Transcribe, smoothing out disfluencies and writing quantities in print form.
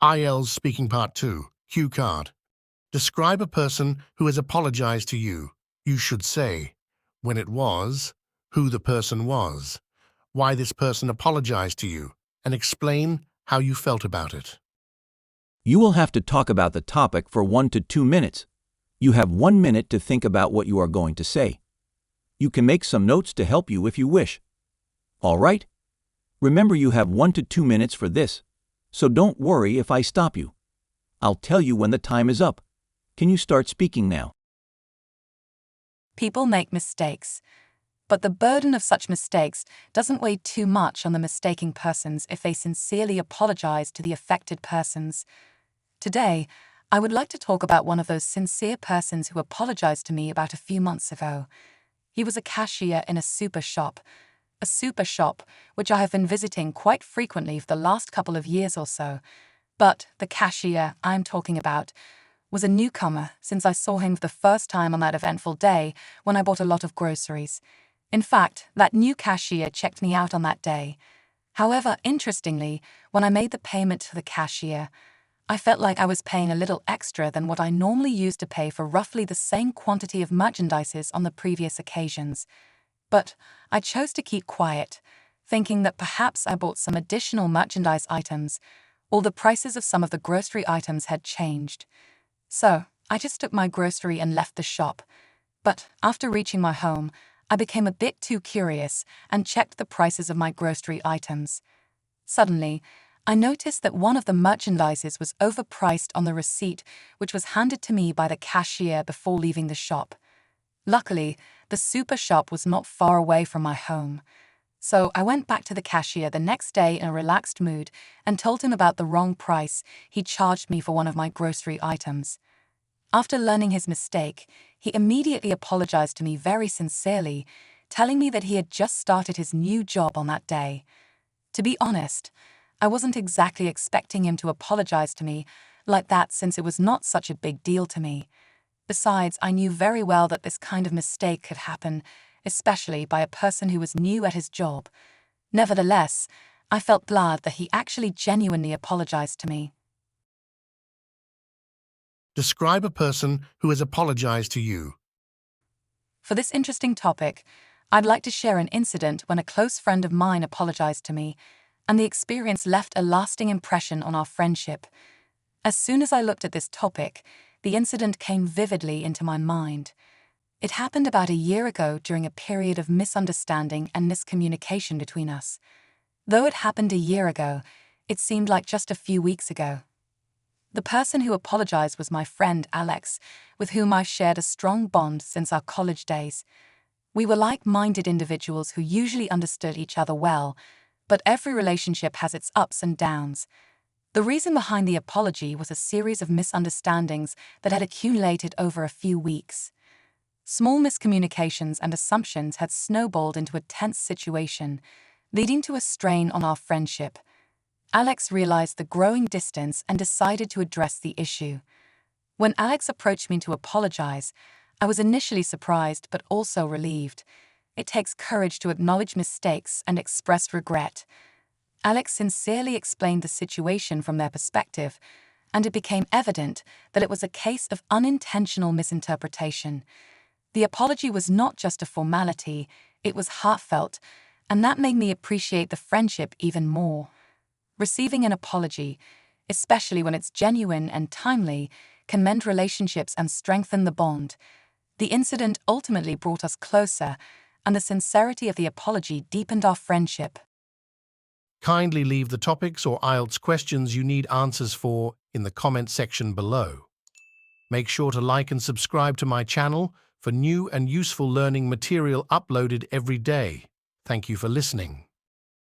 IELTS Speaking Part 2, Cue Card. Describe a person who has apologized to you. You should say when it was, who the person was, why this person apologized to you, and explain how you felt about it. You will have to talk about the topic for 1 to 2 minutes. You have 1 minute to think about what you are going to say. You can make some notes to help you if you wish. All right? Remember, you have 1 to 2 minutes for this, so don't worry if I stop you. I'll tell you when the time is up. Can you start speaking now? People make mistakes, but the burden of such mistakes doesn't weigh too much on the mistaking persons if they sincerely apologize to the affected persons. Today, I would like to talk about one of those sincere persons who apologized to me about a few months ago. He was a cashier in a super shop which I have been visiting quite frequently for the last couple of years or so. But the cashier I'm talking about was a newcomer since I saw him for the first time on that eventful day when I bought a lot of groceries. In fact, that new cashier checked me out on that day. However, interestingly, when I made the payment to the cashier, I felt like I was paying a little extra than what I normally used to pay for roughly the same quantity of merchandises on the previous occasions. But I chose to keep quiet, thinking that perhaps I bought some additional merchandise items, or the prices of some of the grocery items had changed. So I just took my grocery and left the shop. But after reaching my home, I became a bit too curious and checked the prices of my grocery items. Suddenly, I noticed that one of the merchandises was overpriced on the receipt which was handed to me by the cashier before leaving the shop. Luckily, the super shop was not far away from my home. So I went back to the cashier the next day in a relaxed mood and told him about the wrong price he charged me for one of my grocery items. After learning his mistake, he immediately apologized to me very sincerely, telling me that he had just started his new job on that day. To be honest, I wasn't exactly expecting him to apologize to me like that since it was not such a big deal to me. Besides, I knew very well that this kind of mistake could happen, especially by a person who was new at his job. Nevertheless, I felt glad that he actually genuinely apologized to me. Describe a person who has apologized to you. For this interesting topic, I'd like to share an incident when a close friend of mine apologized to me, and the experience left a lasting impression on our friendship. As soon as I looked at this topic, the incident came vividly into my mind. It happened about a year ago during a period of misunderstanding and miscommunication between us. Though it happened a year ago, it seemed like just a few weeks ago. The person who apologized was my friend Alex, with whom I've shared a strong bond since our college days. We were like-minded individuals who usually understood each other well, but every relationship has its ups and downs. The reason behind the apology was a series of misunderstandings that had accumulated over a few weeks. Small miscommunications and assumptions had snowballed into a tense situation, leading to a strain on our friendship. Alex realized the growing distance and decided to address the issue. When Alex approached me to apologize, I was initially surprised but also relieved. It takes courage to acknowledge mistakes and express regret. Alex sincerely explained the situation from their perspective, and it became evident that it was a case of unintentional misinterpretation. The apology was not just a formality, it was heartfelt, and that made me appreciate the friendship even more. Receiving an apology, especially when it's genuine and timely, can mend relationships and strengthen the bond. The incident ultimately brought us closer, and the sincerity of the apology deepened our friendship. Kindly leave the topics or IELTS questions you need answers for in the comment section below. Make sure to like and subscribe to my channel for new and useful learning material uploaded every day. Thank you for listening.